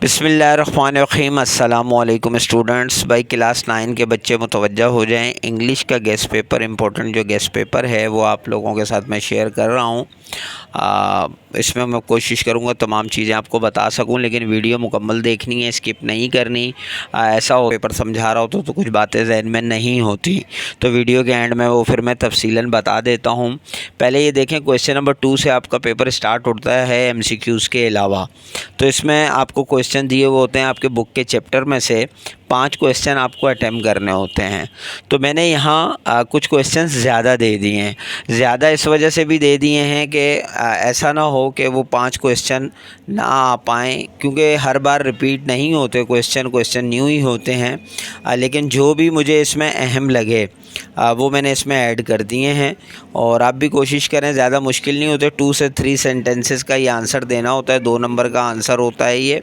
बिस्मिल्लाहिर्रहमानिर्रहीम। अस्सलामुअलैकुम स्टूडेंट्स। भाई क्लास 9 के बच्चे मुतवज्जा हो जाएं। इंग्लिश का गेस्ट पेपर इम्पोर्टेंट जो गेस्ट पेपर है वो आप लोगों के साथ मैं शेयर कर रहा हूँ। इसमें मैं कोशिश करूँगा तमाम चीज़ें आपको बता सकूँ, लेकिन वीडियो मुकम्मल देखनी है, स्किप नहीं करनी। ऐसा हो पेपर समझा रहा हो तो कुछ बातें जहन में नहीं होती, तो वीडियो के एंड में वो फिर मैं तफसीलन बता देता हूँ। पहले ये देखें, क्वेश्चन नंबर 2 से आपका पेपर स्टार्ट होता है MCQs के अलावा। तो इसमें आपको क्वेश्चन दिए हुए होते हैं आपके बुक के चैप्टर में से 5 क्वेश्चन आपको अटैम्प्ट करने होते हैं। तो मैंने यहाँ कुछ क्वेश्चन ज़्यादा दे दिए हैं। ज़्यादा इस वजह से भी दे दिए हैं कि ऐसा ना हो कि वो 5 क्वेश्चन ना आ पाएँ, क्योंकि हर बार रिपीट नहीं होते क्वेश्चन न्यू ही होते हैं। लेकिन जो भी मुझे इसमें अहम लगे वो मैंने इसमें ऐड कर दिए हैं। और आप भी कोशिश करें, ज़्यादा मुश्किल नहीं होते। 2 से 3 सेंटेंसेस का ये आंसर देना होता है, 2 नंबर का आंसर होता है ये।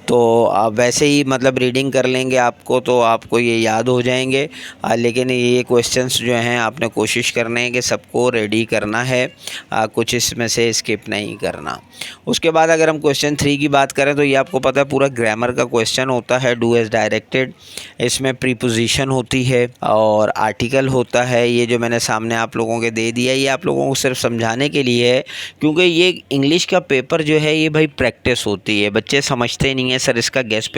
तो आप वैसे ही मतलब रीडिंग कर लेंगे आपको तो आपको ये याद हो जाएंगे। लेकिन ये क्वेश्चंस जो हैं आपने कोशिश करने हैं कि सबको रेडी करना है, कुछ इसमें से स्किप नहीं करना। उसके बाद अगर हम क्वेश्चन 3 की बात करें तो ये आपको पता है पूरा ग्रामर का क्वेश्चन होता है, डू एज डायरेक्टेड। इसमें प्रीपोजिशन होती है और आर्टिकल होता है। ये जो मैंने सामने आप लोगों के दे दिया, ये आप लोगों को सिर्फ समझाने के लिए है, क्योंकि ये इंग्लिश का पेपर जो है ये भाई प्रैक्टिस होती है। बच्चे समझते नहीं है सर इसका गेस्ट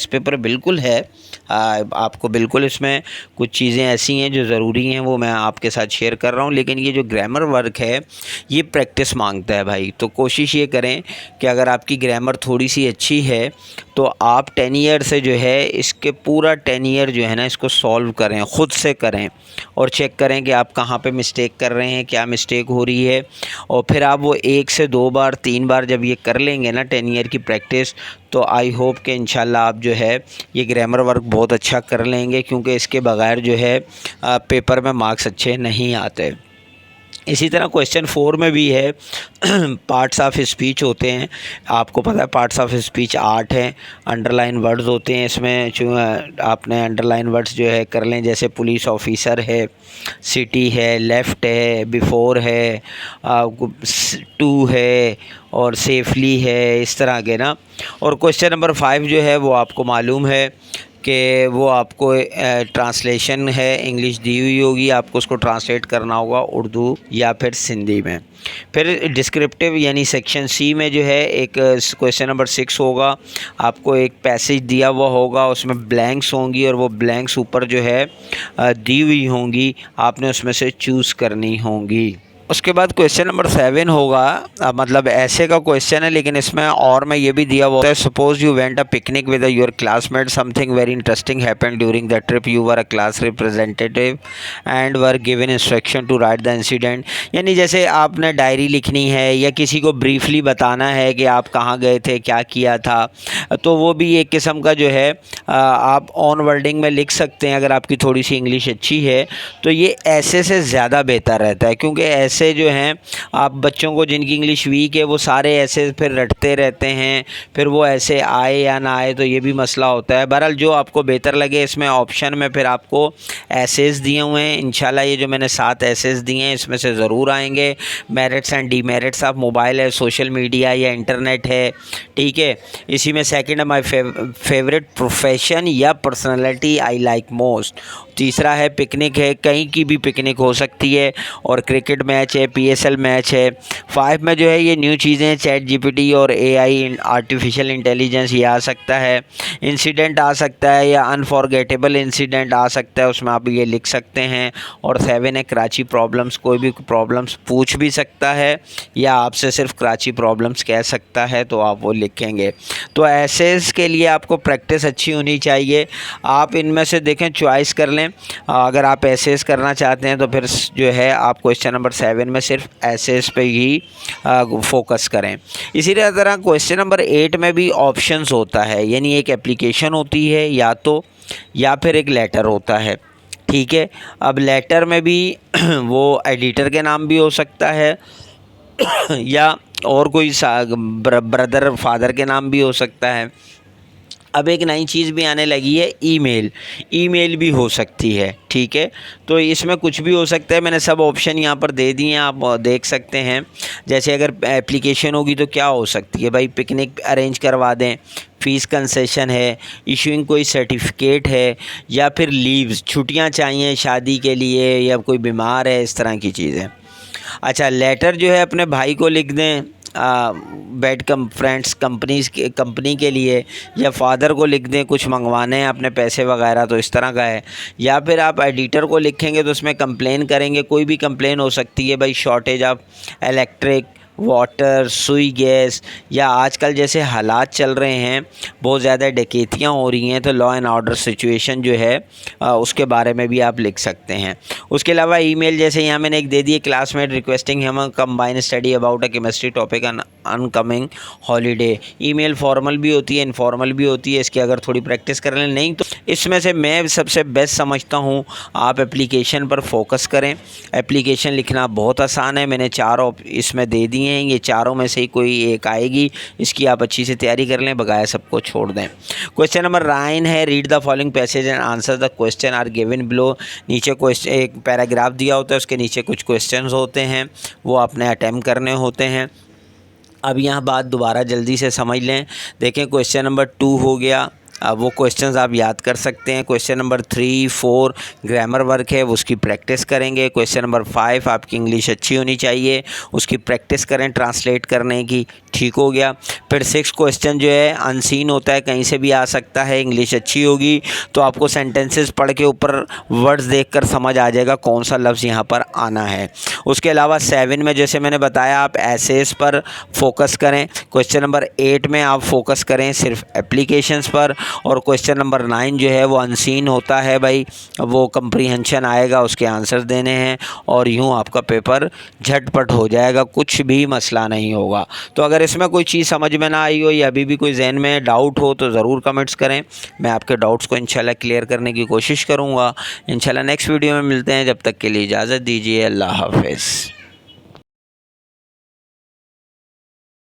पेपर बिल्कुल है। आपको बिल्कुल इसमें कुछ चीज़ें ऐसी हैं जो ज़रूरी हैं, वो मैं आपके साथ शेयर कर रहा हूँ। लेकिन ये जो ग्रामर वर्क है ये प्रैक्टिस मांगता है भाई। तो कोशिश ये करें कि अगर आपकी ग्रामर थोड़ी सी अच्छी है तो आप 10 ईयर से जो है इसके पूरा 10 ईयर जो है ना इसको सॉल्व करें, ख़ुद से करें और चेक करें कि आप कहाँ पे मिस्टेक कर रहे हैं, क्या मिस्टेक हो रही है। और फिर आप वो 1 से 2 बार 3 बार जब ये कर लेंगे ना 10 ईयर की प्रैक्टिस, तो आई होप कि इंशाल्लाह आप जो है ये ग्रामर वर्क बहुत अच्छा कर लेंगे, क्योंकि इसके बगैर जो है पेपर में मार्क्स अच्छे नहीं आते। इसी तरह क्वेश्चन 4 में भी है पार्ट्स ऑफ स्पीच होते हैं। आपको पता है पार्ट्स ऑफ स्पीच 8 हैं। अंडरलाइन वर्ड्स होते हैं इसमें, जो आपने अंडरलाइन वर्ड्स जो है कर लें, जैसे पुलिस ऑफिसर है, सिटी है, लेफ़्ट है, बिफोर है, टू है और सेफली है, इस तरह के ना। और क्वेश्चन नंबर 5 जो है वो आपको मालूम है कि वो आपको ट्रांसलेशन है, इंग्लिश दी हुई होगी, आपको उसको ट्रांसलेट करना होगा उर्दू या फिर सिंधी में। फिर डिस्क्रिप्टिव यानी सेक्शन सी में जो है एक क्वेश्चन नंबर 6 होगा। आपको एक पैसेज दिया हुआ होगा, उसमें ब्लैंक्स होंगी और वो ब्लैंक्स ऊपर जो है दी हुई होंगी, आपने उसमें से चूज़ करनी होंगी। उसके बाद क्वेश्चन नंबर 7 होगा, मतलब ऐसे का क्वेश्चन है लेकिन इसमें और में ये भी दिया हुआ है, suppose you went a picnic with your classmate, something very interesting happened during the trip, you were a class representative and were given instruction to write the incident. यानी जैसे आपने डायरी लिखनी है या किसी को ब्रीफली बताना है कि आप कहाँ गए थे, क्या किया था, तो वो भी एक किस्म का जो है आप ऑन वर्डिंग में लिख सकते हैं। अगर आपकी थोड़ी सी इंग्लिश अच्छी है तो ये ऐसे से ज़्यादा बेहतर रहता है, क्योंकि ऐसे जो हैं आप बच्चों को जिनकी इंग्लिश वीक है वो सारे ऐसे फिर रटते रहते हैं, फिर वो ऐसे आए या ना आए तो ये भी मसला होता है। बहरहाल जो आपको बेहतर लगे, इसमें ऑप्शन में फिर आपको एसेस दिए हुए हैं। इंशाल्लाह ये जो मैंने 7 एसेस दिए हैं इसमें से ज़रूर आएंगे। Merits and demerits of mobile है, सोशल मीडिया या इंटरनेट है, ठीक है। इसी में सेकंड है माय फेवरेट प्रोफेशन या पर्सनालिटी आई लाइक मोस्ट। तीसरा है पिकनिक है, कहीं की भी पिकनिक हो सकती है, और क्रिकेट मैच है, PSL मैच है। 5 में जो है ये न्यू चीज़ें, ChatGPT और AI आर्टिफिशियल इंटेलिजेंस ये आ सकता है। इंसिडेंट आ सकता है या अनफॉरगेटेबल इंसिडेंट आ सकता है, उसमें आप ये लिख सकते हैं। और 7 है कराची प्रॉब्लम्स, कोई भी प्रॉब्लम्स पूछ भी सकता है या आपसे सिर्फ कराची प्रॉब्लम्स कह सकता है, तो आप वो लिखेंगे। तो एसेस के लिए आपको प्रैक्टिस अच्छी होनी चाहिए। आप इनमें से देखें, चॉइस कर लें। अगर आप एसेस करना चाहते हैं तो फिर जो है आप क्वेश्चन नंबर 7 में सिर्फ एसेस पे ही फोकस करें। इसी तरह क्वेश्चन नंबर 8 में भी ऑप्शंस होता है, यानी एक एप्लीकेशन होती है या फिर एक लेटर होता है, ठीक है। अब लेटर में भी वो एडिटर के नाम भी हो सकता है या और कोई ब्रदर फादर के नाम भी हो सकता है। अब एक नई चीज़ भी आने लगी है, ईमेल भी हो सकती है, ठीक है। तो इसमें कुछ भी हो सकता है। मैंने सब ऑप्शन यहाँ पर दे दिए हैं, आप देख सकते हैं। जैसे अगर एप्लीकेशन होगी तो क्या हो सकती है भाई, पिकनिक अरेंज करवा दें, फ़ीस कंसेशन है, इशूइंग कोई सर्टिफिकेट है, या फिर लीव्स, छुट्टियां चाहिए शादी के लिए या कोई बीमार है, इस तरह की चीज़ें। अच्छा, लेटर जो है अपने भाई को लिख दें बैड फ्रेंड्स कंपनी के लिए, या फादर को लिख दें कुछ मंगवाने हैं अपने पैसे वगैरह, तो इस तरह का है। या फिर आप एडिटर को लिखेंगे तो उसमें कंप्लेन करेंगे, कोई भी कंप्लेन हो सकती है भाई, शॉर्टेज ऑफ इलेक्ट्रिक, वाटर, सुई गैस, या आजकल जैसे हालात चल रहे हैं बहुत ज़्यादा डकैतियाँ हो रही हैं, तो लॉ एंड ऑर्डर सिचुएशन जो है उसके बारे में भी आप लिख सकते हैं। उसके अलावा ईमेल, जैसे यहाँ मैंने एक दे दी है, क्लासमेट रिक्वेस्टिंग हम combine study about a chemistry topic incoming holiday. Email formal भी होती है, इनफॉर्मल भी होती है, इसकी अगर थोड़ी प्रैक्टिस कर लें। नहीं तो इसमें से मैं सबसे बेस्ट समझता हूँ आप एप्लीकेशन पर फोकस करें। एप्लीकेशन लिखना बहुत आसान है, मैंने 4 इसमें दे दिए हैं, ये चारों में से ही कोई एक आएगी, इसकी आप अच्छी से तैयारी कर लें, बगैर सबको छोड़ दें। क्वेश्चन नंबर 9 है, read the following passage and answer the question are given below. नीचे क्वेश्चन एक पैराग्राफ दिया होता है, उसके नीचे कुछ क्वेश्चंस होते हैं, वो आपने अटेम्प्ट करने होते हैं। अब यहाँ बात दोबारा जल्दी से समझ लें। देखें, क्वेश्चन नंबर 2 हो गया, अब वो क्वेश्चंस आप याद कर सकते हैं। क्वेश्चन नंबर 3, 4 ग्रामर वर्क है, उसकी प्रैक्टिस करेंगे। क्वेश्चन नंबर 5 आपकी इंग्लिश अच्छी होनी चाहिए, उसकी प्रैक्टिस करें ट्रांसलेट करने की, ठीक हो गया। फिर 6 क्वेश्चन जो है अनसीन होता है, कहीं से भी आ सकता है, इंग्लिश अच्छी होगी तो आपको सेंटेंसेस पढ़ के ऊपर वर्ड्स देखकर समझ आ जाएगा कौन सा लफ्ज़ यहाँ पर आना है। उसके अलावा 7 में जैसे मैंने बताया आप एसेस पर फोकस करें। क्वेश्चन नंबर 8 में आप फोकस करें सिर्फ एप्लीकेशंस पर। और क्वेश्चन नंबर 9 जो है वो अनसीन होता है भाई, वो कंप्रीहेंशन आएगा, उसके आंसर देने हैं, और यूँ आपका पेपर झटपट हो जाएगा, कुछ भी मसला नहीं होगा। तो अगर इसमें कोई चीज़ समझ में ना आई हो या अभी भी कोई जहन में डाउट हो तो ज़रूर कमेंट्स करें, मैं आपके डाउट्स को इंशाल्लाह क्लियर करने की कोशिश करूँगा। इंशाल्लाह नेक्स्ट वीडियो में मिलते हैं, जब तक के लिए इजाज़त दीजिए, अल्लाह हाफ़िज़।